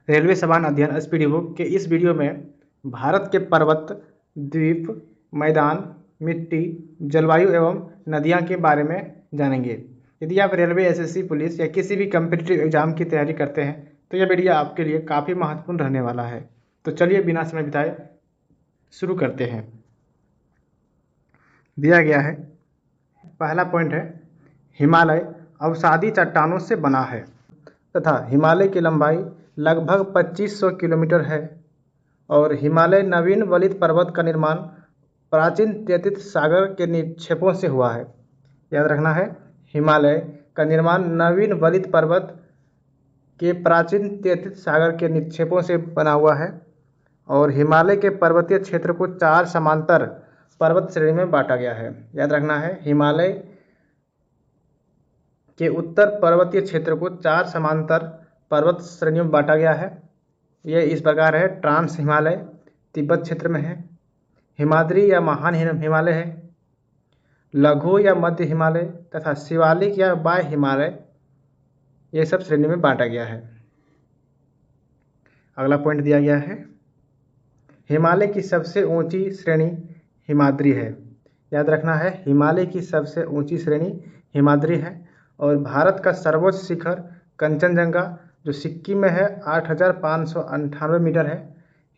Railway समान अध्ययन speed book के इस वीडियो में भारत के पर्वत, द्वीप, मैदान, मिट्टी, जलवायु एवं नदियाँ के बारे में जानेंगे। यदि आप रेलवे, एसएससी, पुलिस या किसी भी कम्पिटिटिव एग्जाम की तैयारी करते हैं तो यह वीडियो आपके लिए काफ़ी महत्वपूर्ण रहने वाला है। तो चलिए बिना समय बिताए शुरू करते हैं। दिया गया है, पहला पॉइंट है, हिमालय अवसादी चट्टानों से बना है तथा हिमालय की लंबाई लगभग 2500 किलोमीटर है और हिमालय नवीन वलित पर्वत का निर्माण प्राचीन तैतीस सागर के निक्षेपों से हुआ है। याद रखना है, हिमालय का निर्माण नवीन वलित पर्वत के प्राचीन तैतीस सागर के निक्षेपों से बना हुआ है और हिमालय के पर्वतीय क्षेत्र को 4 समांतर पर्वत श्रेणी में बांटा गया है। याद रखना है, हिमालय के उत्तर पर्वतीय क्षेत्र को 4 समांतर पर्वत श्रेणियों में बांटा गया है। यह इस प्रकार है, ट्रांस हिमालय तिब्बत क्षेत्र में है, हिमाद्री या महान हिमालय है, लघु या मध्य हिमालय तथा शिवालिक या बाह्य हिमालय, ये सब श्रेणी में बांटा गया है। अगला पॉइंट दिया गया है, हिमालय की सबसे ऊंची श्रेणी हिमाद्री है। याद रखना है, हिमालय की सबसे ऊंची श्रेणी हिमाद्री है और भारत का सर्वोच्च शिखर कंचनजंगा जो सिक्किम में है 8598 मीटर है,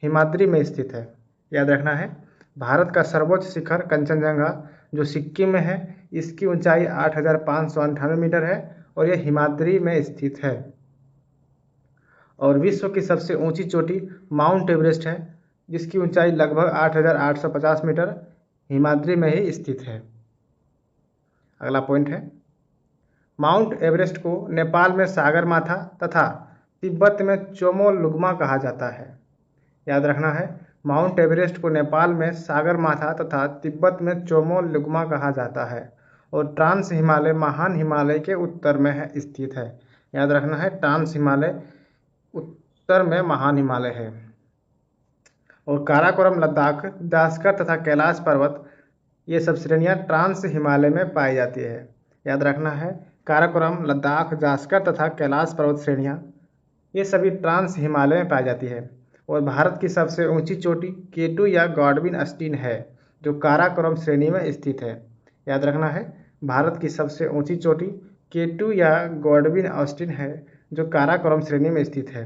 हिमाद्री में स्थित है। याद रखना है, भारत का सर्वोच्च शिखर कंचनजंगा जो सिक्किम में है, इसकी ऊंचाई 8598 मीटर है और यह हिमाद्री में स्थित है। और विश्व की सबसे ऊंची चोटी माउंट एवरेस्ट है जिसकी ऊंचाई लगभग 8850 मीटर हिमाद्री में ही स्थित है। अगला पॉइंट है, माउंट एवरेस्ट को नेपाल में सागरमाथा तथा तिब्बत में चोमोलुंगमा कहा जाता है। याद रखना है, माउंट एवरेस्ट को नेपाल में सागरमाथा तथा तिब्बत में चोमोलुंगमा कहा जाता है और ट्रांस हिमालय महान हिमालय के उत्तर में स्थित है। याद रखना है, ट्रांस हिमालय उत्तर में महान हिमालय है। और काराकोरम, लद्दाख, जास्कर तथा कैलाश पर्वत, ये सब श्रेणियाँ ट्रांस हिमालय में पाई जाती है। याद रखना है, काराकोरम, लद्दाख, जास्कर तथा कैलाश पर्वत श्रेणियाँ ये सभी ट्रांस हिमालय में पाई जाती है। और भारत की सबसे ऊंची चोटी केटू या गॉडविन अस्टीन है जो काराकोरम श्रेणी में स्थित है। याद रखना है, भारत की सबसे ऊंची चोटी केटू या गॉडविन अस्टीन है जो काराकोरम श्रेणी में स्थित है।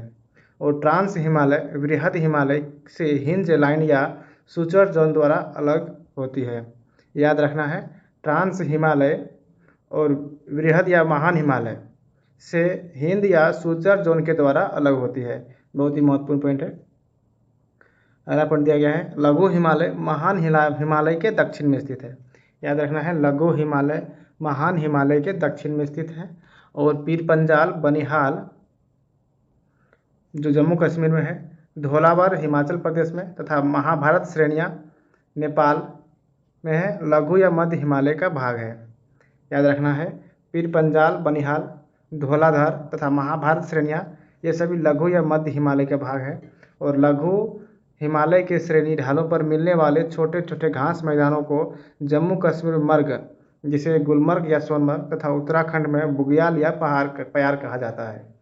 और ट्रांस हिमालय वृहद हिमालय से हिंज लाइन या सूचर जोन द्वारा अलग होती है। याद रखना है, ट्रांस हिमालय और वृहद या महान हिमालय से हिंद या सूचर जोन के द्वारा अलग होती है। बहुत ही महत्वपूर्ण पॉइंट है। अगला पॉइंट दिया गया है, लघु हिमालय महान हिमालय के दक्षिण में स्थित है। याद रखना है, लघु हिमालय महान हिमालय के दक्षिण में स्थित है और पीर पंजाल बनिहाल जो जम्मू कश्मीर में है, धौलावर हिमाचल प्रदेश में तथा महाभारत श्रेणियाँ नेपाल में है, लघु या मध्य हिमालय का भाग है। याद रखना है, पीर पंजाल बनिहाल, धौलाधर तथा महाभारत श्रेणियाँ ये सभी लघु या मध्य हिमालय का भाग है। और लघु हिमालय के श्रेणी ढालों पर मिलने वाले छोटे छोटे घास मैदानों को जम्मू कश्मीर में मर्ग जिसे गुलमर्ग या सोनमर्ग तथा उत्तराखंड में बुग्याल या पयार कहा जाता है।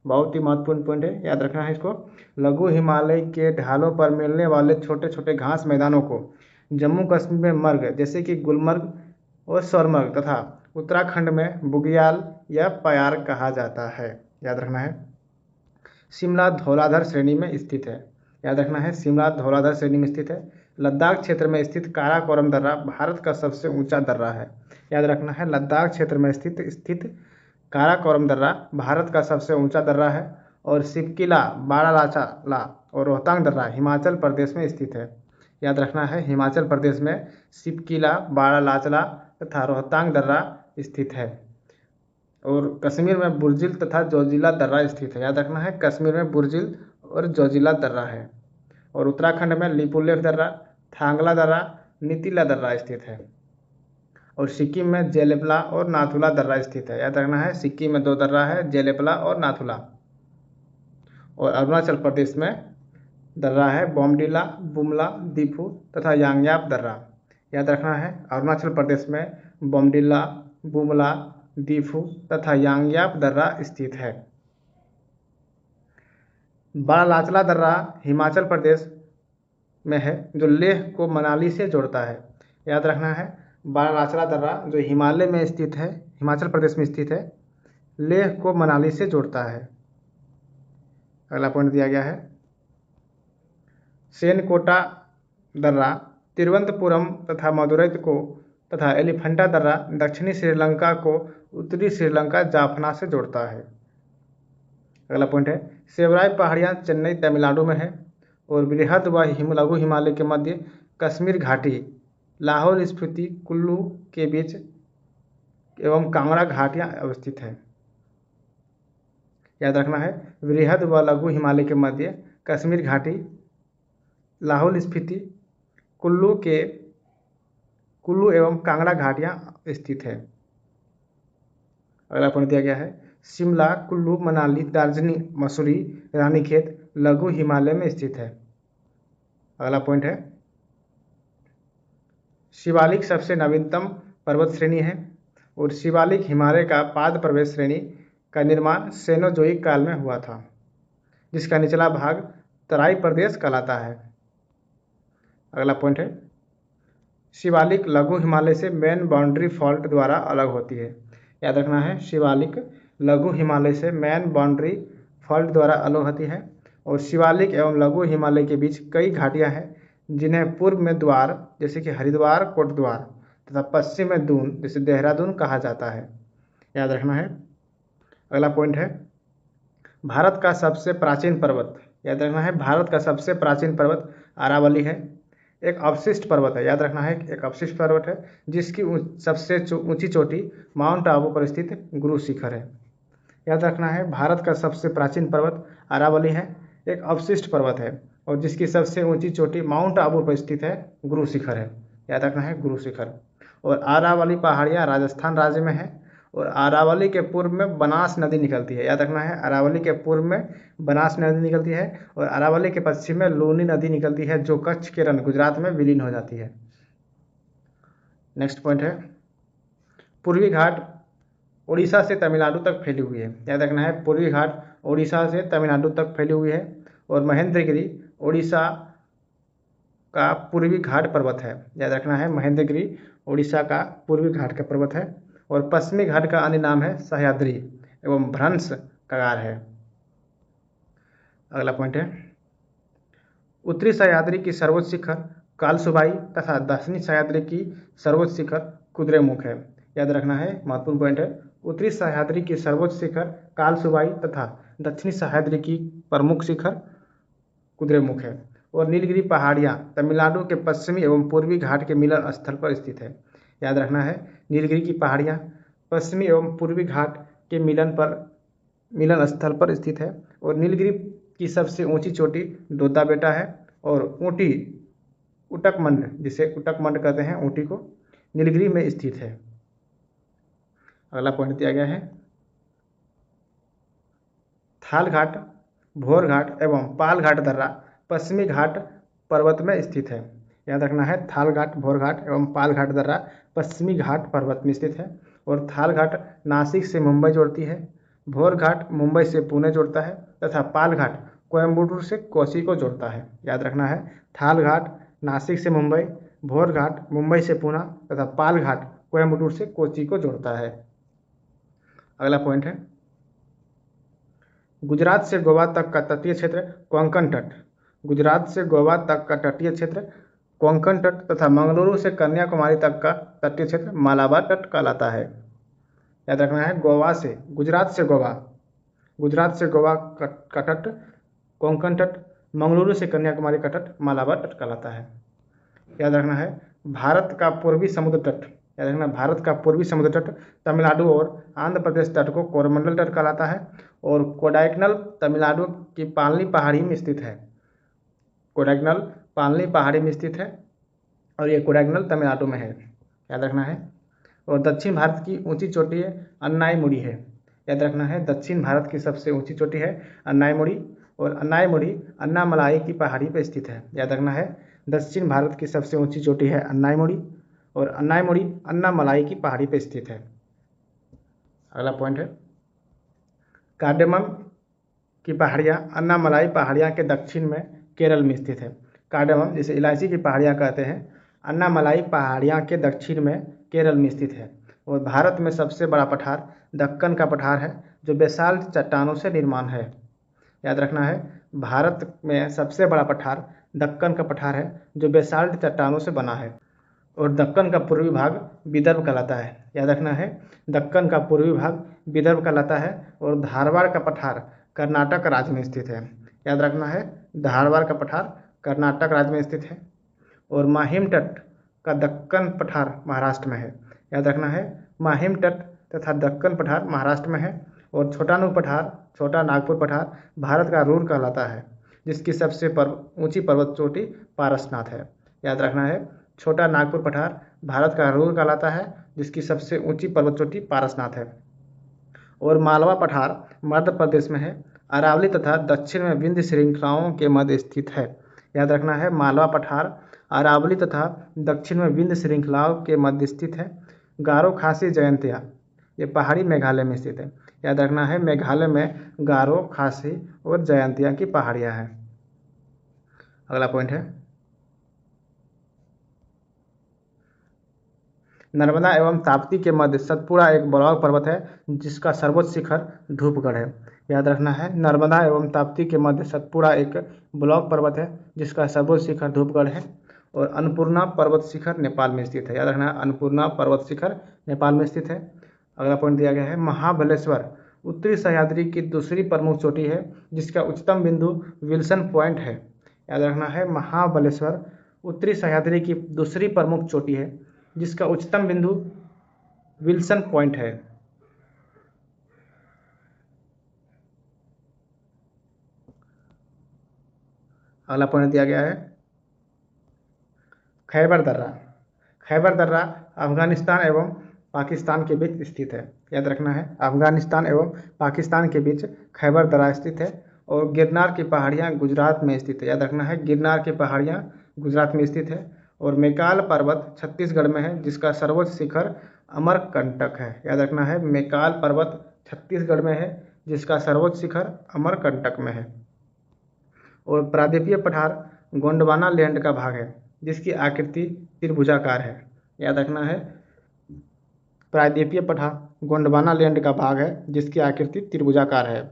बहुत ही महत्वपूर्ण पॉइंट है, याद रखना है इसको। लघु हिमालय के ढालों पर मिलने वाले छोटे छोटे घास मैदानों को जम्मू कश्मीर में मर्ग जैसे कि गुलमर्ग और सोनमर्ग तथा उत्तराखंड में बुग्याल या पयार कहा जाता है। याद रखना है, शिमला धौलाधर श्रेणी में स्थित है। याद रखना है, शिमला धौलाधर श्रेणी में स्थित है। लद्दाख क्षेत्र में स्थित काराकोरम दर्रा भारत का सबसे ऊंचा दर्रा है। याद रखना है, लद्दाख क्षेत्र में स्थित काराकोरम दर्रा भारत का सबसे ऊंचा दर्रा है और सिपकिला, बारालाचाला और रोहतांग दर्रा हिमाचल प्रदेश में स्थित है। याद रखना है, हिमाचल प्रदेश में सिपकिला, बारालाचला तथा रोहतांग दर्रा स्थित है। और कश्मीर में बुर्जिल तथा जोजिला दर्रा स्थित है। याद रखना है, कश्मीर में बुर्जिल और जोजिला दर्रा है। और उत्तराखंड में लिपुलेख दर्रा, थांगला दर्रा, नीतिला दर्रा स्थित है। और सिक्किम में जेलेपला और नाथुला दर्रा स्थित है। याद रखना है, सिक्किम में 2 दर्रा है, जेलेपला और नाथुला। और अरुणाचल प्रदेश में दर्रा है बोमडिला, बुमला, दीफू तथा यांगयाप दर्रा। याद रखना है, अरुणाचल प्रदेश में बोमडिला, बुमला, दीफू तथा यांगयाप दर्रा स्थित है। बड़ा लाचला दर्रा हिमाचल प्रदेश में है, जो लेह को मनाली से जोड़ता है। याद रखना है, बड़ा लाचला दर्रा जो हिमालय में स्थित है, हिमाचल प्रदेश में स्थित है, लेह को मनाली से जोड़ता है। अगला पॉइंट दिया गया है, सेनकोटा दर्रा तिरुवनंतपुरम तथा मदुरै को तथा एलिफेंटा दर्रा दक्षिणी श्रीलंका को उत्तरी श्रीलंका जाफना से जोड़ता है। अगला पॉइंट है, सेवराय पहाड़ियाँ चेन्नई तमिलनाडु में है और बृहद व लघु हिमालय के मध्य कश्मीर घाटी लाहौल स्पीति कुल्लू के बीच एवं कांगड़ा घाटियाँ अवस्थित है। याद रखना है, बृहद व लघु हिमालय के मध्य कश्मीर घाटी लाहौल स्पीति कुल्लू एवं कांगड़ा घाटियाँ स्थित है। अगला पॉइंट दिया गया है, शिमला कुल्लू मनाली दार्जिलिंग मसूरी रानीखेत लघु हिमालय में स्थित है। अगला पॉइंट है, शिवालिक सबसे नवीनतम पर्वत श्रेणी है और शिवालिक हिमालय का पाद प्रवेश श्रेणी का निर्माण सेनोजोइक काल में हुआ था, जिसका निचला भाग तराई प्रदेश कहलाता है। अगला पॉइंट है, शिवालिक लघु हिमालय से मेन बाउंड्री फॉल्ट द्वारा अलग होती है। याद रखना है, शिवालिक लघु हिमालय से मेन बाउंड्री फॉल्ट द्वारा अलग होती है और शिवालिक एवं लघु हिमालय के बीच कई घाटियां हैं, जिन्हें पूर्व में द्वार जैसे कि हरिद्वार कोटद्वार तथा पश्चिम में दून जैसे देहरादून कहा जाता है। याद रखना है। अगला पॉइंट है, भारत का सबसे प्राचीन पर्वत। याद रखना है, भारत का सबसे प्राचीन पर्वत अरावली है, एक अवशिष्ट पर्वत है। याद रखना है, एक अवशिष्ट पर्वत है जिसकी सबसे ऊंची चोटी माउंट आबू पर स्थित गुरु शिखर है। याद रखना है, भारत का सबसे प्राचीन पर्वत अरावली है, एक अवशिष्ट पर्वत है और जिसकी सबसे ऊंची चोटी माउंट आबू पर स्थित है गुरु शिखर है। याद रखना है, गुरु शिखर। और अरावली पहाड़ियाँ राजस्थान राज्य में है और अरावली के पूर्व में बनास नदी निकलती है। याद रखना है, अरावली के पूर्व में बनास नदी निकलती है और अरावली के पश्चिम में लूनी नदी निकलती है, जो कच्छ के रण गुजरात में विलीन हो जाती है। नेक्स्ट पॉइंट है, पूर्वी घाट उड़ीसा से तमिलनाडु तक फैली हुई है। याद रखना है, पूर्वी घाट उड़ीसा से तमिलनाडु तक फैली हुई है और महेंद्रगिरी उड़ीसा का पूर्वी घाट पर्वत है। याद रखना है, महेंद्रगिरी उड़ीसा का पूर्वी घाट का पर्वत है और पश्चिमी घाट का अन्य नाम है सह्याद्री एवं भ्रंश कगार है। अगला पॉइंट है, उत्तरी सह्याद्री की सर्वोच्च शिखर कालसुबाई तथा दक्षिणी सह्याद्री की सर्वोच्च शिखर कुद्रेमुख है। याद रखना है, महत्वपूर्ण पॉइंट है, उत्तरी सह्याद्री की सर्वोच्च शिखर कालसुबाई तथा दक्षिणी सह्याद्री की प्रमुख शिखर कुद्रेमुख है और नीलगिरी पहाड़ियाँ तमिलनाडु के पश्चिमी एवं पूर्वी घाट के मिलन स्थल पर स्थित है। याद रखना है, नीलगिरी की पहाड़ियाँ पश्चिमी एवं पूर्वी घाट के मिलन स्थल पर स्थित है और नीलगिरी की सबसे ऊंची चोटी डोदा बेटा है और ऊटी उटकमंड, जिसे उटकमंड कहते हैं ऊटी को, नीलगिरी में स्थित है। अगला पॉइंट दिया गया है, थाल घाट भोर घाट एवं पाल घाट दर्रा पश्चिमी घाट पर्वत में स्थित है। याद रखना है, थाल घाट भोर घाट एवं पाल घाट दर्रा पश्चिमी घाट पर्वत में स्थित है और थाल घाट नासिक से मुंबई जोड़ती है, भोर घाट मुंबई से पुणे जोड़ता है तथा पाल घाट कोयम्बटूर से कोची को जोड़ता है। याद रखना है, थाल घाट नासिक से मुंबई, भोर घाट मुंबई से पुणे तथा पाल घाट कोयम्बटूर से कोची को जोड़ता है। अगला पॉइंट है, गुजरात से गोवा तक का तटीय क्षेत्र कोंकण तट, गुजरात से गोवा तक का तटीय क्षेत्र कोंकण तट तथा मंगलुरु से कन्याकुमारी तक का तटीय क्षेत्र मालाबार तट कहलाता है। याद रखना है, गुजरात से गोवा का तट कोंकण तट, मंगलुरु से कन्याकुमारी का तट मालाबार तट कहलाता है। याद रखना है, भारत का पूर्वी समुद्र तट, याद रखना, भारत का पूर्वी समुद्र तट तमिलनाडु और आंध्र प्रदेश तट को कोरोमंडल तट कहलाता है और कोडाइकनल तमिलनाडु की पालनी पहाड़ी में स्थित है। कोडाइकनल पालनी पहाड़ी में स्थित है और ये कोडाइकनल तमिलनाडु में है। याद रखना है। और दक्षिण भारत की ऊंची चोटी है अन्नाईमुड़ी है। याद रखना है, दक्षिण भारत की सबसे ऊंची चोटी है अन्नाईमुड़ी और अन्नाईमुड़ी अन्नामलाई की पहाड़ी पर स्थित है। याद रखना है, दक्षिण भारत की सबसे ऊंची चोटी है अन्नाईमुड़ी और अन्नाईमुड़ी अन्नामलाई की पहाड़ी पर स्थित है। अगला पॉइंट है, कार्डेमम की पहाड़ियाँ अन्नामलाई पहाड़ियाँ के दक्षिण में केरल में स्थित है। कार्डामम जिसे इलायची की पहाड़ियाँ कहते हैं, अन्नामलाई पहाड़ियाँ के दक्षिण में केरल में स्थित है। और भारत में सबसे बड़ा पठार दक्कन का पठार है जो बेसाल्ट चट्टानों से निर्माण है। याद रखना है, भारत में सबसे बड़ा पठार दक्कन का पठार है जो बेसाल्ट चट्टानों से बना है। और दक्कन का पूर्वी भाग विदर्भ कहलाता है। याद रखना है, दक्कन का पूर्वी भाग विदर्भ कहलाता है और धारवाड़ का पठार कर्नाटक राज्य में स्थित है। याद रखना है, धारवाड़ का पठार कर्नाटक राज्य में स्थित है। और माहिम तट का दक्कन पठार महाराष्ट्र में है। याद रखना है, माहिम तट तथा दक्कन पठार महाराष्ट्र में है। और छोटा नागपुर पठार भारत का रूर कहलाता है जिसकी सबसे ऊंची पर्वत चोटी पारसनाथ है। याद रखना है, छोटा नागपुर पठार भारत का रूर कहलाता है जिसकी सबसे ऊंची पर्वत चोटी पारसनाथ है। और मालवा पठार मध्य प्रदेश में है, अरावली तथा दक्षिण में विंध्य श्रृंखलाओं के मध्य स्थित है। याद रखना है, मालवा पठार अरावली तथा दक्षिण में विंध्य श्रृंखलाओं के मध्य स्थित है। गारो खासी जयंतिया ये पहाड़ी मेघालय में स्थित है। याद रखना है, मेघालय में गारो खासी और जयंतिया की पहाड़ियाँ हैं। अगला पॉइंट है नर्मदा एवं ताप्ती के मध्य सतपुड़ा एक ब्लॉक पर्वत है जिसका सर्वोच्च शिखर धूपगढ़ है। याद रखना है, नर्मदा एवं ताप्ती के मध्य सतपुड़ा एक ब्लॉक पर्वत है जिसका सर्वोच्च शिखर धूपगढ़ है। और अन्नपूर्णा पर्वत शिखर नेपाल में स्थित है। याद रखना है, अन्नपूर्णा पर्वत शिखर नेपाल में स्थित है। अगला पॉइंट दिया गया है महाबलेश्वर उत्तरी सह्याद्री की दूसरी प्रमुख चोटी है जिसका उच्चतम बिंदु विल्सन पॉइंट है। याद रखना है, महाबलेश्वर उत्तरी सह्याद्री की दूसरी प्रमुख चोटी है जिसका उच्चतम बिंदु विल्सन पॉइंट है। अगला पॉइंट दिया गया है खैबर दर्रा। खैबर दर्रा अफगानिस्तान एवं पाकिस्तान के बीच स्थित है। याद रखना है, अफगानिस्तान एवं पाकिस्तान के बीच खैबर दर्रा स्थित है। और गिरनार की पहाड़ियाँ गुजरात में स्थित है। याद रखना है, गिरनार की पहाड़ियाँ गुजरात में स्थित है। और मैकाल पर्वत छत्तीसगढ़ में है जिसका सर्वोच्च शिखर अमरकंटक है। याद रखना है, मैकाल पर्वत छत्तीसगढ़ में है जिसका सर्वोच्च शिखर अमरकंटक में है। और प्रायद्वीपीय पठार गोंडवाना लैंड का भाग है जिसकी आकृति त्रिभुजाकार है। याद रखना है, प्रायद्वीपीय पठार गोंडवाना लैंड का भाग है जिसकी आकृति त्रिभुजाकार है।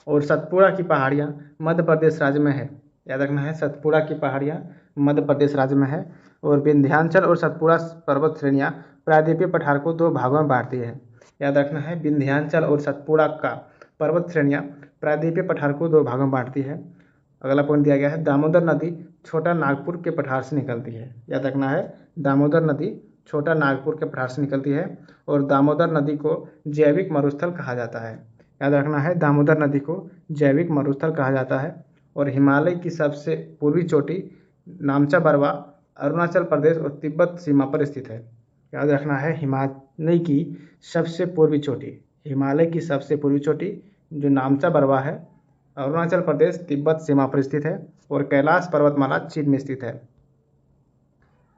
और सतपुड़ा की पहाड़ियाँ मध्य प्रदेश राज्य में है। याद रखना है, सतपुड़ा की पहाड़ियाँ मध्य प्रदेश राज्य में है। और विंध्याचल और सतपुड़ा पर्वत श्रेणियाँ प्रायद्वीपीय पठार को दो भागों में बांटती है। याद रखना है, विंध्याचल और सतपुड़ा का पर्वत श्रेणियाँ प्रायद्वीपीय पठार को दो भागों में बांटती है। अगला पॉइंट दिया गया है दामोदर नदी छोटा नागपुर के पठार से निकलती है। याद रखना है, दामोदर नदी छोटा नागपुर के पठार से निकलती है। और दामोदर नदी को जैविक मरुस्थल कहा जाता है। याद रखना है, दामोदर नदी को जैविक मरुस्थल कहा जाता है। और हिमालय की सबसे पूर्वी चोटी नामचा बरवा अरुणाचल प्रदेश और तिब्बत सीमा पर स्थित है। याद रखना है, हिमालय की सबसे पूर्वी चोटी जो नामचा बरवा है अरुणाचल प्रदेश तिब्बत सीमा पर स्थित है। और कैलाश पर्वतमाला चीन में स्थित है।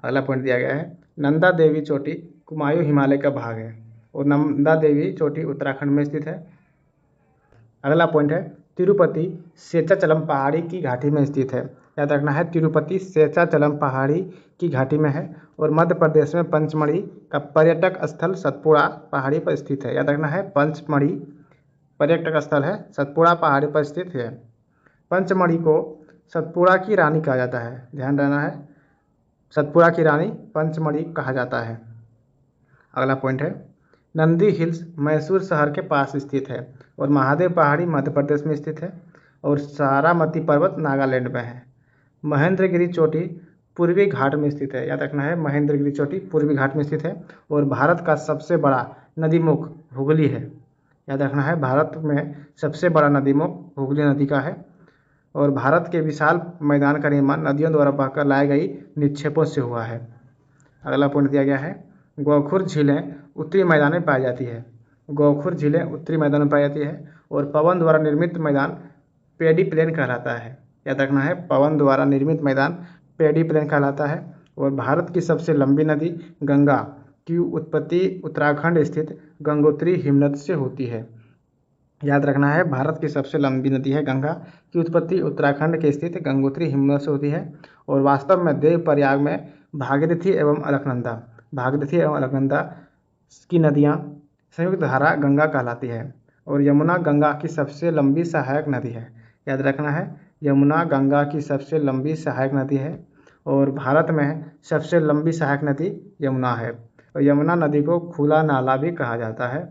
अगला पॉइंट दिया गया है नंदा देवी चोटी कुमायूं हिमालय का भाग है और नंदा देवी चोटी उत्तराखंड में स्थित है। अगला पॉइंट है तिरुपति शेषाचलम पहाड़ी की घाटी में स्थित है। याद रखना है, तिरुपति शेषाचलम पहाड़ी की घाटी में है। और मध्य प्रदेश में पंचमढ़ी का पर्यटक स्थल सतपुड़ा पहाड़ी पर स्थित है। याद रखना है, पंचमढ़ी पर्यटक स्थल है सतपुड़ा पहाड़ी पर स्थित है। पंचमढ़ी को सतपुड़ा की रानी कहा जाता है। ध्यान रहना है, सतपुड़ा की रानी पंचमढ़ी कहा जाता है। अगला पॉइंट है नंदी हिल्स मैसूर शहर के पास स्थित है। और महादेव पहाड़ी मध्य प्रदेश में स्थित है। और सारामती पर्वत नागालैंड में है। महेंद्रगिरी चोटी पूर्वी घाट में स्थित है। याद रखना है, महेंद्रगिरी चोटी पूर्वी घाट में स्थित है। और भारत का सबसे बड़ा नदीमुख हुगली है। याद रखना है, भारत में सबसे बड़ा नदीमुख हुगली नदी का है। और भारत के विशाल मैदान का निर्माण नदियों द्वारा बहकर लाई गई निक्षेपों से हुआ है। अगला पॉइंट दिया गया है गौखुर झीलें उत्तरी मैदान में पाई जाती है। गौखुर झीलें उत्तरी मैदान में पाई जाती है। और पवन द्वारा निर्मित मैदान पेडी प्लेन कहलाता है। याद रखना है, पवन द्वारा निर्मित मैदान पेडी प्लेन कहलाता है। और भारत की सबसे लंबी नदी गंगा की उत्पत्ति उत्तराखंड स्थित गंगोत्री हिमनद से होती है। याद रखना है, भारत की सबसे लंबी नदी है गंगा, की उत्पत्ति उत्तराखंड के स्थित गंगोत्री हिमनद से होती है और वास्तव में देवप्रयाग में भागीरथी एवं अलकनंदा की नदियाँ संयुक्त धारा गंगा कहलाती है और यमुना गंगा की सबसे लंबी सहायक नदी है। याद रखना है, यमुना गंगा की सबसे लंबी सहायक नदी है और भारत में सबसे लंबी सहायक नदी यमुना है और यमुना नदी को खुला नाला भी कहा जाता है।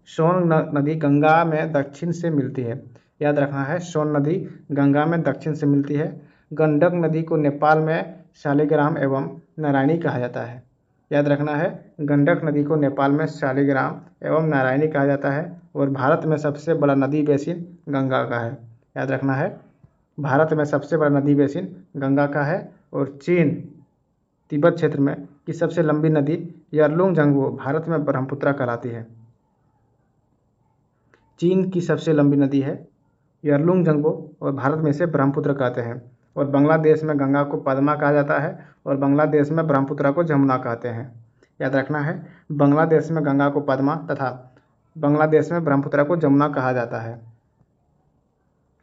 सोन नदी गंगा में दक्षिण से मिलती है। याद रखना है, सोन नदी गंगा में दक्षिण से मिलती है। गंडक नदी को नेपाल में शालिग्राम एवं नारायणी कहा जाता है। याद रखना है, गंडक नदी को नेपाल में शालिग्राम एवं नारायणी कहा जाता है और भारत में सबसे बड़ा नदी बेसिन गंगा का है। याद रखना है, भारत में सबसे बड़ा नदी बेसिन गंगा का है और चीन तिब्बत क्षेत्र में की सबसे लंबी नदी यरलुंग भारत में ब्रह्मपुत्र कहलाती है। चीन की सबसे लंबी नदी है यरलुंग और भारत में इसे ब्रह्मपुत्र कहते हैं और बांग्लादेश में गंगा को पद्मा कहा जाता है और बांग्लादेश में ब्रह्मपुत्र को जमुना कहते हैं। याद रखना है, बांग्लादेश में गंगा को पद्मा तथा बांग्लादेश में ब्रह्मपुत्र को जमुना कहा जाता है।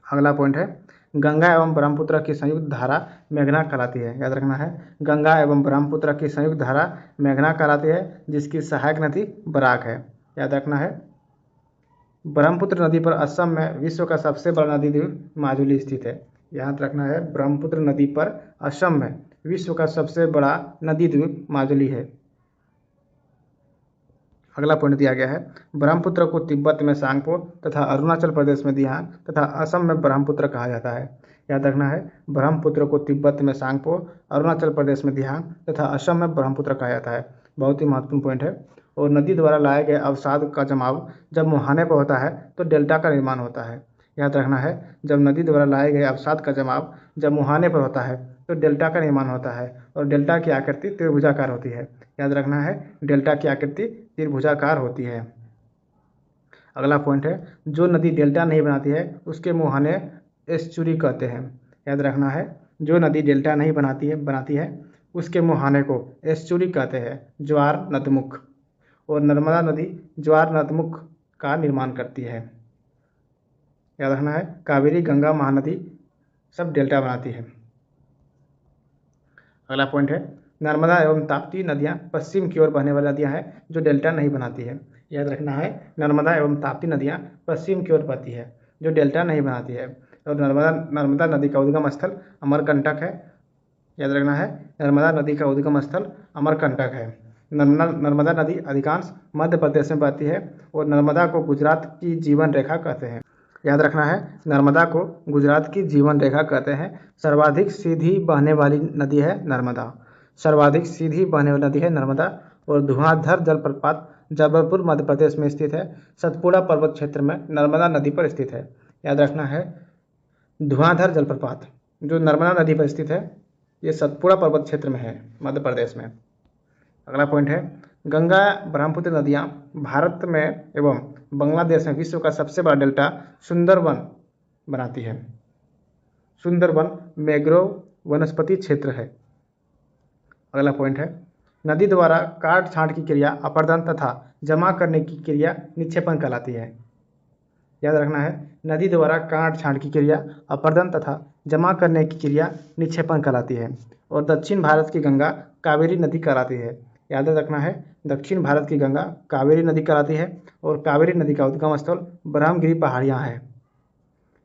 अगला पॉइंट है, गंगा एवं ब्रह्मपुत्र की संयुक्त धारा मेघना कहलाती है। याद रखना है, गंगा एवं ब्रह्मपुत्र की संयुक्त धारा मेघना कहलाती है जिसकी सहायक नदी बराक है। याद रखना है, ब्रह्मपुत्र नदी पर असम में विश्व का सबसे बड़ा नदी द्वीप माजुली स्थित है। याद रखना है, ब्रह्मपुत्र नदी पर असम में विश्व का सबसे बड़ा नदी द्वीप माजुली है। अगला पॉइंट दिया गया है, ब्रह्मपुत्र को तिब्बत में सांगपो तथा अरुणाचल प्रदेश में दियांग तथा असम में ब्रह्मपुत्र कहा जाता है। याद रखना है, ब्रह्मपुत्र को तिब्बत में सांगपो, अरुणाचल प्रदेश में दियांग तथा असम में ब्रह्मपुत्र कहा जाता है। बहुत ही महत्वपूर्ण पॉइंट है। और नदी द्वारा लाए गए अवसाद का जमाव जब मुहाने पर होता है तो डेल्टा का निर्माण होता है। याद रखना है, जब नदी द्वारा लाए गए अवसाद का जमाव जब मुहाने पर होता है तो डेल्टा का निर्माण होता है और डेल्टा की आकृति त्रिभुजाकार होती है। याद रखना है, डेल्टा की आकृति त्रिभुजाकार होती है। अगला पॉइंट है, जो नदी डेल्टा नहीं बनाती है उसके मुहाने एस्चुरी कहते हैं। याद रखना है, जो नदी डेल्टा नहीं बनाती है उसके मुहाने को एस्चुरी कहते हैं, ज्वार नदमुख। और नर्मदा नदी ज्वार नदमुख का निर्माण करती है। याद रखना है, कावेरी गंगा महानदी सब डेल्टा बनाती है। अगला पॉइंट है, नर्मदा एवं ताप्ती नदियाँ पश्चिम की ओर बहने वाली नदियाँ हैं जो डेल्टा नहीं बनाती है। याद रखना है, नर्मदा एवं ताप्ती नदियाँ पश्चिम की ओर बहती है जो डेल्टा नहीं बनाती है और नर्मदा नदी का उद्गम स्थल अमरकंटक है। याद रखना है, नर्मदा नदी का उद्गम स्थल अमरकंटक है। नर्मदा नदी अधिकांश मध्य प्रदेश में बहती है और नर्मदा को गुजरात की जीवन रेखा कहते हैं। याद रखना है, नर्मदा को गुजरात की जीवन रेखा कहते हैं। सर्वाधिक सीधी बहने वाली नदी है नर्मदा। सर्वाधिक सीधी बहने वाली नदी है नर्मदा और धुआंधर जलप्रपात जबलपुर मध्य प्रदेश में स्थित है। सतपुड़ा पर्वत क्षेत्र में नर्मदा नदी पर स्थित है। याद रखना है, धुआंधर जलप्रपात जो नर्मदा नदी पर स्थित है ये सतपुड़ा पर्वत क्षेत्र में है मध्य प्रदेश में। अगला पॉइंट है, गंगा ब्रह्मपुत्र नदियाँ भारत में एवं बांग्लादेश में विश्व का सबसे बड़ा डेल्टा सुंदरवन बनाती है। सुंदरवन मैंग्रोव वनस्पति क्षेत्र है। अगला पॉइंट है, नदी द्वारा काट छांट की क्रिया अपर्दन तथा जमा करने की क्रिया निक्षेपण कहलाती है। याद रखना है, नदी द्वारा काट छांट की क्रिया अपर्दन तथा जमा करने की क्रिया निक्षेपण कहलाती है और दक्षिण भारत की गंगा कावेरी नदी कहलाती है। याद रखना है, दक्षिण भारत की गंगा कावेरी नदी कहलाती है और कावेरी नदी का उद्गम स्थल ब्रह्मगिरी पहाड़ियाँ हैं।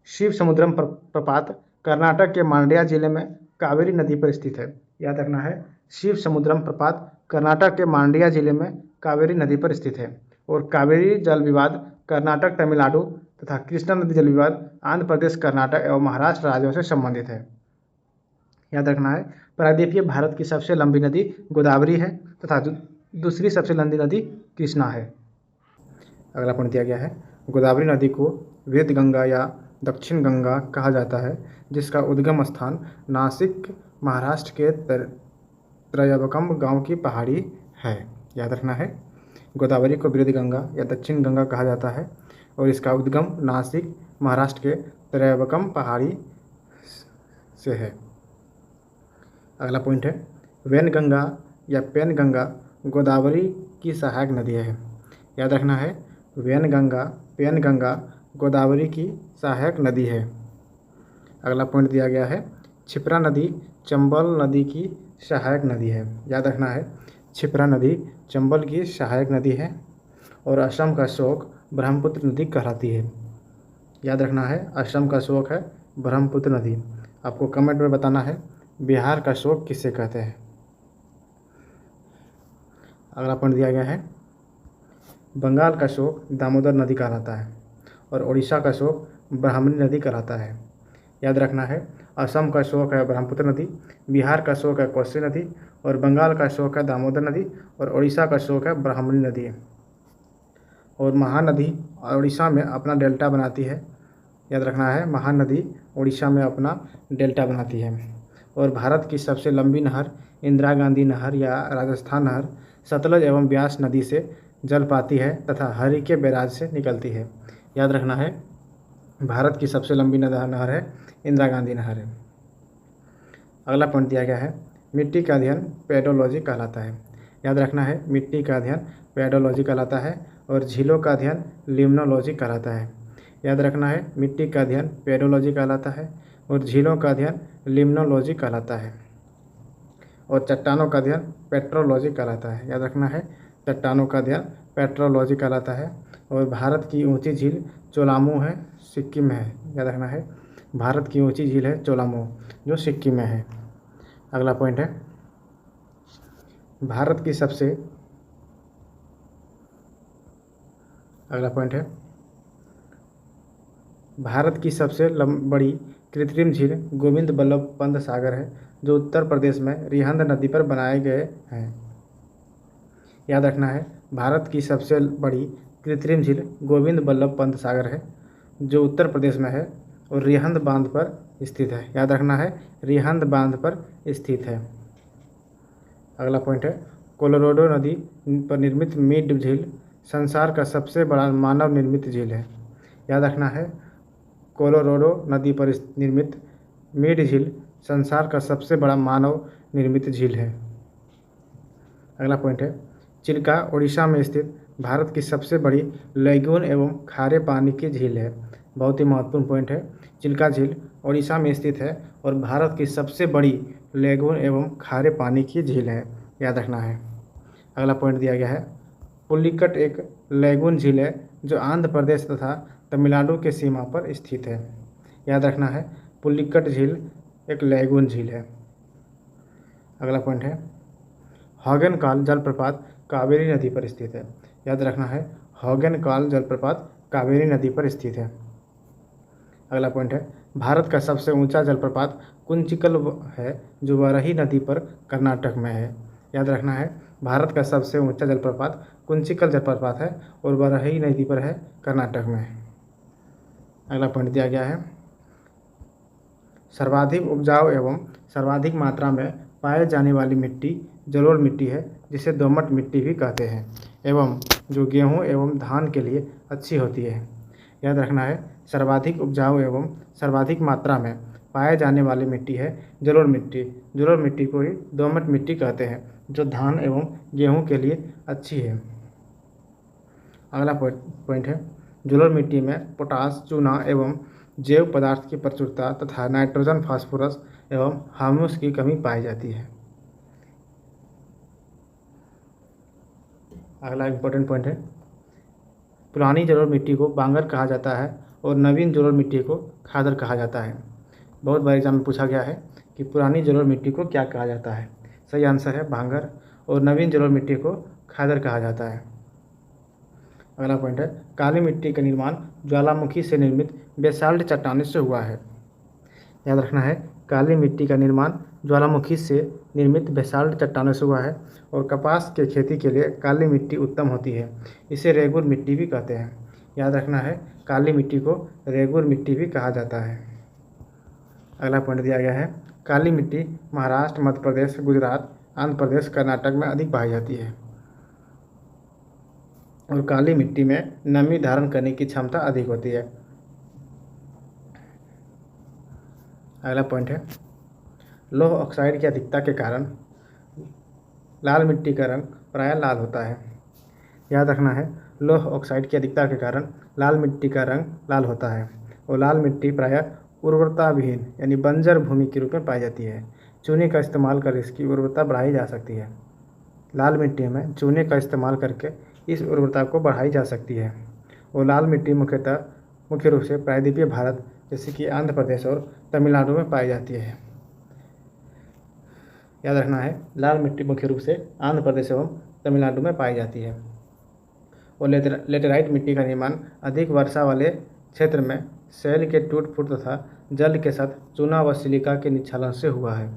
शिव समुद्रम प्रपात कर्नाटक के मांड्या जिले में कावेरी नदी पर स्थित है। याद रखना है, शिव समुद्रम प्रपात कर्नाटक के मांड्या जिले में कावेरी नदी पर स्थित है और कावेरी जल विवाद कर्नाटक तमिलनाडु तथा कृष्णा नदी जल विवाद आंध्र प्रदेश कर्नाटक एवं महाराष्ट्र राज्यों से संबंधित है। याद रखना है, प्रायद्वीपीय भारत की सबसे लंबी नदी गोदावरी है तथा दूसरी सबसे लंबी नदी कृष्णा है। अगला पॉइंट दिया गया है, गोदावरी नदी को वेद गंगा या दक्षिण गंगा कहा जाता है जिसका उद्गम स्थान नासिक महाराष्ट्र के त्रयंबकम गांव की पहाड़ी है। याद रखना है, गोदावरी को वृद्ध गंगा या दक्षिण गंगा कहा जाता है और इसका उद्गम नासिक महाराष्ट्र के त्रयंबकम पहाड़ी से है। अगला पॉइंट है, वैनगंगा या पेनगंगा गोदावरी की सहायक नदी है। याद रखना है, पेनगंगा गोदावरी की सहायक नदी है। अगला पॉइंट दिया गया है, क्षिप्रा नदी चंबल नदी की सहायक नदी है। याद रखना है, क्षिप्रा नदी चंबल की सहायक नदी है और असम का शोक ब्रह्मपुत्र नदी कहलाती है। याद रखना है, असम का शोक है ब्रह्मपुत्र नदी। आपको कमेंट में बताना है बिहार का शोक किसे कहते हैं। अगला पॉइंट दिया गया है, बंगाल का शोक दामोदर नदी कहलाता है और उड़ीसा का शोक ब्राह्मणी नदी कहलाता है। याद रखना है, असम का शोक है ब्रह्मपुत्र नदी, बिहार का शोक है कोसी नदी और बंगाल का शोक है दामोदर नदी और उड़ीसा का शोक है ब्राह्मणी नदी। और महानदी उड़ीसा में अपना डेल्टा बनाती है। याद रखना है, महानदी उड़ीसा में अपना डेल्टा बनाती है। और भारत की सबसे लंबी नहर इंदिरा गांधी नहर या राजस्थान नहर सतलज एवं ब्यास नदी से जल पाती है तथा हरिके बैराज से निकलती है। याद रखना है, भारत की सबसे लंबी नहर है इंदिरा गांधी नहर है। अगला पॉइंट दिया गया है, मिट्टी का अध्ययन पेडोलॉजी कहलाता है। याद रखना है, मिट्टी का अध्ययन पेडोलॉजी कहलाता है और झीलों का अध्ययन लिम्नोलॉजी कहलाता है। याद रखना है, मिट्टी का अध्ययन पेडोलॉजी कहलाता है और झीलों का अध्ययन लिम्नोलॉजी कहलाता है और चट्टानों का अध्ययन पेट्रोलॉजी कहलाता है। याद रखना है, चट्टानों का अध्ययन पेट्रोलॉजी कहलाता है। और भारत की ऊंची झील चोलामू है, सिक्किम में है। याद रखना है, भारत की ऊंची झील है चोलामू जो सिक्किम में है। अगला पॉइंट है, भारत की सबसे अगला पॉइंट है, भारत की सबसे बड़ी कृत्रिम झील गोविंद बल्लभ पंत सागर है जो उत्तर प्रदेश में रिहंद नदी पर बनाए गए हैं। याद रखना है, भारत की सबसे बड़ी कृत्रिम झील गोविंद बल्लभ पंत सागर है जो उत्तर प्रदेश में है और रिहंद बांध पर स्थित है। याद रखना है, रिहंद बांध पर स्थित है। अगला पॉइंट है, कोलोराडो नदी पर निर्मित मिड झील संसार का सबसे बड़ा मानव निर्मित झील है। याद रखना है, कोलोराडो नदी पर निर्मित मिड झील संसार का सबसे बड़ा मानव निर्मित झील है। अगला पॉइंट है, चिल्का उड़ीसा में स्थित भारत की सबसे बड़ी लैगून एवं खारे पानी की झील है। बहुत ही महत्वपूर्ण पॉइंट है, चिल्का झील उड़ीसा में स्थित है और भारत की सबसे बड़ी लैगून एवं खारे पानी की झील है। याद रखना है। अगला पॉइंट दिया गया है, पुलिकट एक लैगून झील है जो आंध्र प्रदेश तथा तमिलनाडु के सीमा पर स्थित है। याद रखना है, पुलिकट झील एक लैगून झील है। अगला पॉइंट है, हॉगनकाल जलप्रपात कावेरी नदी पर स्थित है। याद रखना है, हॉगनकाल जलप्रपात कावेरी नदी पर स्थित है। अगला पॉइंट है, भारत का सबसे ऊंचा जलप्रपात कुंचिकल है जो वराही नदी पर कर्नाटक में है। याद रखना है, भारत का सबसे ऊंचा जलप्रपात कुंचिकल जलप्रपात है और वराही नदी पर है कर्नाटक में। अगला पॉइंट दिया गया है, सर्वाधिक उपजाऊ एवं सर्वाधिक मात्रा में पाए जाने वाली मिट्टी जलोढ़ मिट्टी है जिसे दोमट मिट्टी भी कहते हैं एवं जो गेहूं एवं धान के लिए अच्छी होती है। याद रखना है, सर्वाधिक उपजाऊ एवं सर्वाधिक मात्रा में पाए जाने वाली मिट्टी है जलोढ़ मिट्टी। जलोढ़ मिट्टी को ही दोमट मिट्टी कहते हैं जो धान एवं गेहूं के लिए अच्छी है। अगला पॉइंट है, जलोढ़ मिट्टी में पोटास, चूना एवं जैव पदार्थ की प्रचुरता तथा नाइट्रोजन, फास्फोरस एवं ह्यूमस की कमी पाई जाती है। अगला इम्पोर्टेंट पॉइंट है, पुरानी जलोढ़ मिट्टी को बांगर कहा जाता है और नवीन जलोढ़ मिट्टी को खादर कहा जाता है। बहुत बार एग्जाम में पूछा गया है कि पुरानी जलोढ़ मिट्टी को क्या कहा जाता है। सही आंसर है बांगर और नवीन जलोढ़ मिट्टी को खादर कहा जाता है। अगला पॉइंट है, काली मिट्टी का निर्माण ज्वालामुखी से निर्मित बेसाल्ट चट्टानों से हुआ है। याद रखना है, काली मिट्टी का निर्माण ज्वालामुखी से निर्मित बेसाल्ट चट्टानों से हुआ है और कपास के खेती के लिए काली मिट्टी उत्तम होती है। इसे रेगुर मिट्टी भी कहते हैं। याद रखना है, काली मिट्टी को रेगुर मिट्टी भी कहा जाता है। अगला पॉइंट दिया गया है, काली मिट्टी महाराष्ट्र, मध्य प्रदेश, गुजरात, आंध्र प्रदेश, कर्नाटक में अधिक पाई जाती है और काली मिट्टी में नमी धारण करने की क्षमता अधिक होती है। अगला पॉइंट है, लौह ऑक्साइड की अधिकता के कारण लाल मिट्टी का रंग प्रायः लाल होता है। याद रखना है, लौह ऑक्साइड की अधिकता के कारण लाल मिट्टी का रंग लाल होता है और लाल मिट्टी प्रायः उर्वरता विहीन यानी बंजर भूमि के रूप में पाई जाती है। चूने का इस्तेमाल कर इसकी उर्वरता बढ़ाई जा सकती है। लाल मिट्टी में चूने का इस्तेमाल करके इस उर्वरता को बढ़ाई जा सकती है और लाल मिट्टी मुख्य रूप से प्रायद्वीपीय भारत जैसे कि आंध्र प्रदेश और तमिलनाडु में पाई जाती है। याद रखना है, लाल मिट्टी मुख्य रूप से आंध्र प्रदेश एवं तमिलनाडु में पाई जाती है। और लेटेराइट मिट्टी का निर्माण अधिक वर्षा वाले क्षेत्र में शैल के टूट फूट तथा जल के साथ चूना व सिलिका के निक्षालन से हुआ है।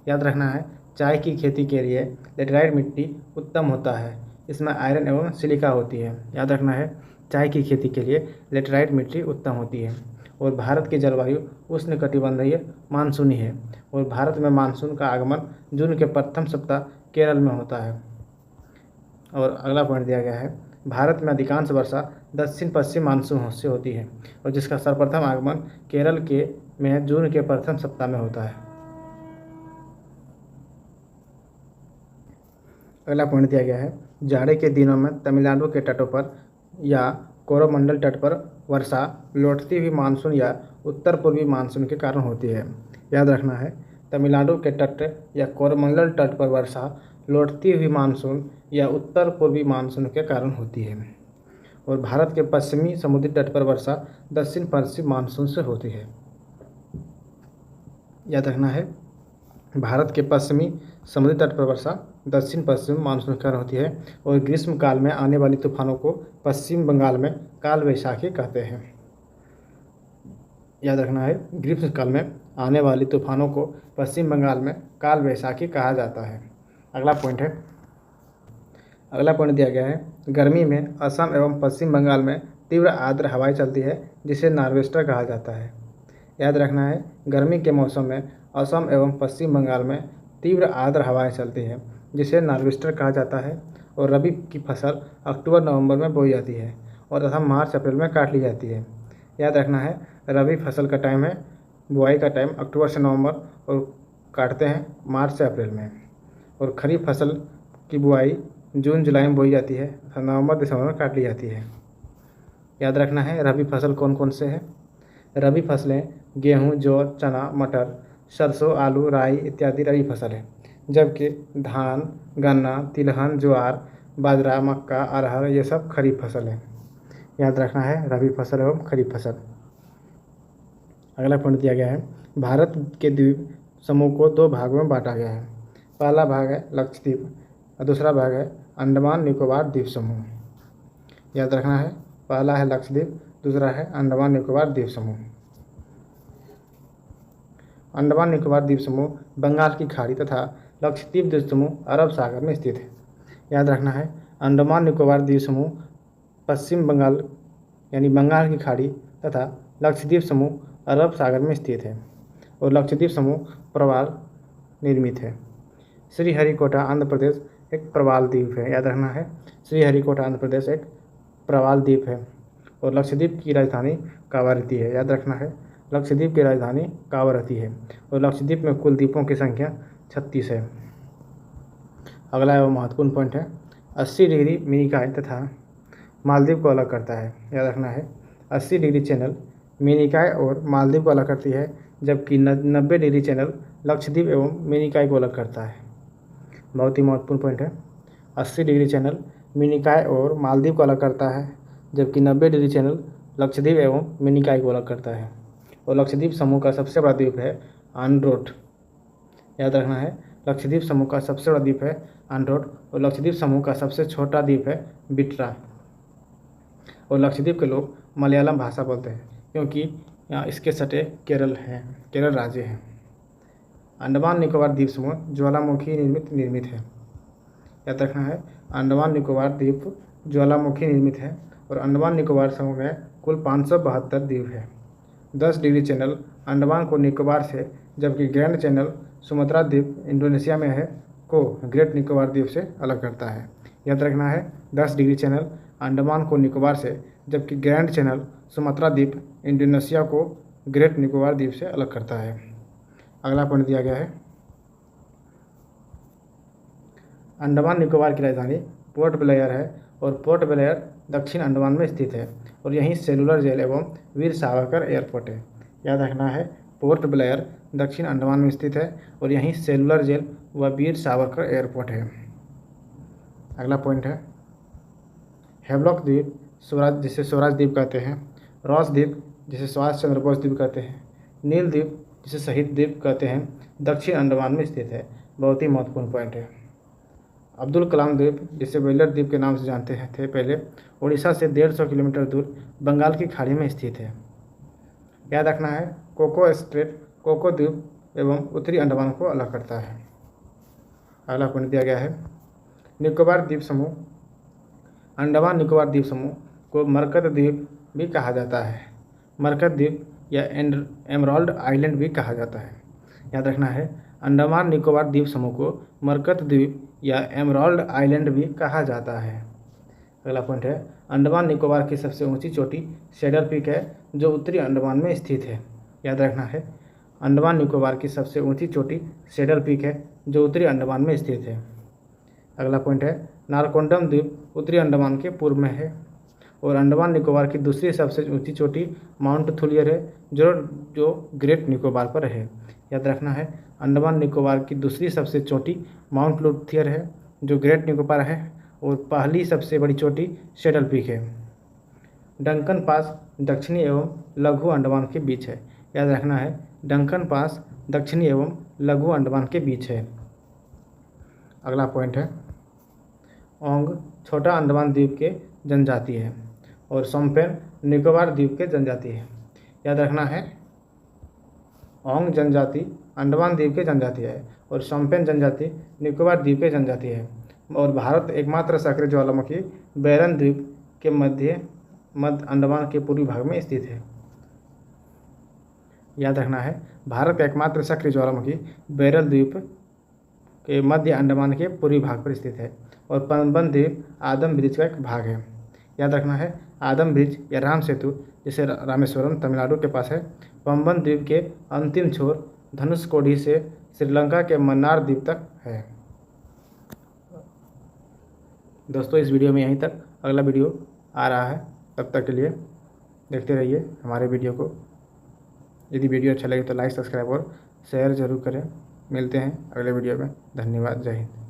याद रखना है, चाय की खेती के लिए लेटेराइट मिट्टी उत्तम होता है। इसमें आयरन एवं सिलिका होती है। याद रखना है, चाय की खेती के लिए लेटेराइट मिट्टी उत्तम होती है। और भारत की जलवायु उष्णकटिबंधीय मानसूनी है और भारत में मानसून का आगमन जून के प्रथम सप्ताह केरल में होता है। और अगला पॉइंट दिया गया है, भारत में अधिकांश वर्षा दक्षिण पश्चिम मानसून से होती है और जिसका सर्वप्रथम आगमन केरल में जून के प्रथम सप्ताह में होता है। अगला पॉइंट दिया गया है, जाड़े के दिनों में तमिलनाडु के तटों पर या कोरोमंडल तट पर वर्षा लौटती हुई मानसून या उत्तर पूर्वी मानसून के कारण होती है। याद रखना है, तमिलनाडु के तट या कोरोमंडल तट पर वर्षा लौटती हुई मानसून या उत्तर पूर्वी मानसून के कारण होती है। और भारत के पश्चिमी समुद्री तट पर वर्षा दक्षिण पश्चिम मानसून से होती है। याद रखना है, भारत के पश्चिमी समुद्री तट पर वर्षा दक्षिण पश्चिम मानसून के कारण होती है और ग्रीष्म काल में आने वाली तूफानों को पश्चिम बंगाल में काल वैशाखी कहते हैं। याद रखना है, ग्रीष्म काल में आने वाली तूफानों को पश्चिम बंगाल में काल वैशाखी कहा जाता है। अगला पॉइंट दिया गया है, गर्मी में असम एवं पश्चिम बंगाल में तीव्र आर्द्र हवाएं चलती है जिसे नॉर्वेस्टर कहा जाता है। याद रखना है, गर्मी के मौसम में असम एवं पश्चिम बंगाल में तीव्र आर्द्र हवाएं चलती हैं जिसे नॉर्वेस्टर कहा जाता है। और रबी की फसल अक्टूबर नवंबर में बोई जाती है और तथा मार्च अप्रैल में काट ली जाती है। याद रखना है, रबी फसल का टाइम है, बुआई का टाइम अक्टूबर से नवंबर और काटते हैं मार्च से अप्रैल में। और खरीफ फसल की बुआई जून जुलाई में बोई जाती है, नवंबर दिसंबर में काट ली जाती है। याद रखना है, रबी फसल कौन कौन से हैं। रबी फसलें गेहूँ, जौ, चना, मटर, सरसों, आलू, राई इत्यादि रबी फसल है। जबकि धान, गन्ना, तिलहन, ज्वार, बाजरा, मक्का, अरहर ये सब खरीफ फसल है। याद रखना है, रबी फसल एवं खरीफ फसल। अगला पॉइंट दिया गया है, भारत के द्वीप समूह को दो भागों में बांटा गया है। पहला भाग है लक्षद्वीप और दूसरा भाग है अंडमान निकोबार द्वीप समूह। याद रखना है, पहला है लक्षद्वीप, दूसरा है अंडमान निकोबार द्वीप समूह। अंडमान निकोबार द्वीप समूह बंगाल की खाड़ी तथा लक्षद्वीप द्वीप समूह अरब सागर में स्थित है। याद रखना है, अंडमान निकोबार द्वीप समूह पश्चिम बंगाल यानी बंगाल की खाड़ी तथा लक्षद्वीप समूह अरब सागर में स्थित है और लक्षद्वीप समूह प्रवाल निर्मित है। श्रीहरिकोटा आंध्र प्रदेश एक प्रवाल द्वीप है। याद रखना है, श्रीहरिकोटा आंध्र प्रदेश एक प्रवाल द्वीप है और लक्षद्वीप की राजधानी कावारती है। याद रखना है, लक्षद्वीप की राजधानी कावारती है और लक्षद्वीप में कुल द्वीपों की संख्या 36 है। अगला एवं महत्वपूर्ण पॉइंट है, 80 डिग्री मिनिकॉय तथा मालदीव को अलग करता है। याद रखना है, 80 डिग्री चैनल मिनिकॉय और मालदीव को अलग करती है, जबकि 90 डिग्री चैनल लक्षद्वीप एवं मिनिकॉय को अलग करता है। बहुत ही महत्वपूर्ण पॉइंट है, 80 डिग्री चैनल मिनिकॉय और मालदीव को अलग करता है, जबकि 90 डिग्री चैनल लक्षद्वीप एवं मिनिकॉय को अलग करता है। और लक्षद्वीप समूह का सबसे बड़ा द्वीप है आंड्रोट। याद रखना है, लक्षद्वीप समूह का सबसे बड़ा द्वीप है आंड्रोट और लक्षद्वीप समूह का सबसे छोटा द्वीप है बिट्रा। और लक्षद्वीप के लोग मलयालम भाषा बोलते हैं क्योंकि यहाँ इसके सटे केरल राज्य है। अंडमान निकोबार द्वीप समूह ज्वालामुखी निर्मित है। याद रखना है, अंडमान निकोबार द्वीप ज्वालामुखी निर्मित है और अंडमान निकोबार समूह में कुल 572 द्वीप है। 10 डिग्री चैनल अंडमान को निकोबार से, जबकि ग्रैंड चैनल सुमात्रा द्वीप इंडोनेशिया में है को ग्रेट निकोबार द्वीप से अलग करता है। याद रखना है, 10 डिग्री चैनल अंडमान को निकोबार से, जबकि ग्रैंड चैनल सुमात्रा द्वीप इंडोनेशिया को ग्रेट निकोबार द्वीप से अलग करता है। अगला पॉइंट दिया गया है, अंडमान निकोबार की राजधानी पोर्ट ब्लेयर है और पोर्ट ब्लेयर दक्षिण अंडमान में स्थित है और यहीं सेलुलर जेल एवं वीर सावरकर एयरपोर्ट है। याद रखना है, पोर्ट ब्लेयर दक्षिण अंडमान में स्थित है और यहीं सेलुलर जेल व वीर सावरकर एयरपोर्ट है। अगला पॉइंट है हेवलॉक द्वीप, स्वराज जिसे स्वराज द्वीप कहते हैं, रॉस द्वीप जिसे सुभाष चंद्र बोस द्वीप कहते हैं, नील द्वीप जिसे शहीद द्वीप कहते हैं, दक्षिण अंडमान में स्थित है। बहुत ही महत्वपूर्ण पॉइंट है। अब्दुल कलाम द्वीप जिसे व्हेलर द्वीप के नाम से जानते थे पहले, उड़ीसा से 150 किलोमीटर दूर बंगाल की खाड़ी में स्थित है। याद रखना है, कोको स्ट्रेट कोको द्वीप एवं उत्तरी अंडमान को अलग करता है। अगला पॉइंट दिया गया है निकोबार द्वीप समूह, अंडमान निकोबार द्वीप समूह को मरकत द्वीप भी कहा जाता है। मरकत द्वीप या एमराल्ड आइलैंड भी कहा जाता है। याद रखना है, अंडमान निकोबार द्वीप समूह को मरकत द्वीप या एमराल्ड आइलैंड भी कहा जाता है। अगला पॉइंट है अंडमान निकोबार की सबसे ऊंची चोटी सैडल पीक है जो उत्तरी अंडमान में स्थित है। याद रखना है, अंडमान निकोबार की सबसे ऊंची चोटी सैडल पीक है जो उत्तरी अंडमान में स्थित है। अगला पॉइंट है नारकोंडम द्वीप उत्तरी अंडमान के पूर्व में है और अंडमान निकोबार की दूसरी सबसे ऊंची चोटी माउंट थुलियर है जो ग्रेट निकोबार पर है। याद रखना है, अंडमान निकोबार की दूसरी सबसे चोटी माउंट लुथियर है जो ग्रेट निकोबार है और पहली सबसे बड़ी चोटी सैडल पीक है। डंकन पास दक्षिणी एवं लघु अंडमान के बीच है। याद रखना है, डंकन पास दक्षिणी एवं लघु अंडमान के बीच है। अगला पॉइंट है ओंग छोटा अंडमान द्वीप के जनजाति है और सोम्पेन निकोबार द्वीप के जनजाति है। याद रखना है, ओंग जनजाति अंडमान द्वीप के जनजाति है और सोम्पेन जनजाति निकोबार द्वीप के जनजाति है और भारत एकमात्र सक्रिय ज्वालामुखी बैरन द्वीप के मध्य अंडमान के पूर्वी भाग में स्थित है। याद रखना है, भारत का एकमात्र सक्रिय ज्वालामुखी बैरन द्वीप के मध्य अंडमान के पूर्वी भाग पर स्थित है और पम्बन द्वीप आदम ब्रिज का एक भाग है। याद रखना है, आदम ब्रिज या राम सेतु जिसे रामेश्वरम तमिलनाडु के पास है, पम्बन द्वीप के अंतिम छोर धनुषकोडी से श्रीलंका के मन्नार द्वीप तक है। दोस्तों, इस वीडियो में यहीं तक, अगला वीडियो आ रहा है, तब तक के लिए देखते रहिए हमारे वीडियो को। यदि वीडियो अच्छा लगे तो लाइक, सब्सक्राइब और शेयर जरूर करें। मिलते हैं अगले वीडियो में। धन्यवाद। जय हिंद।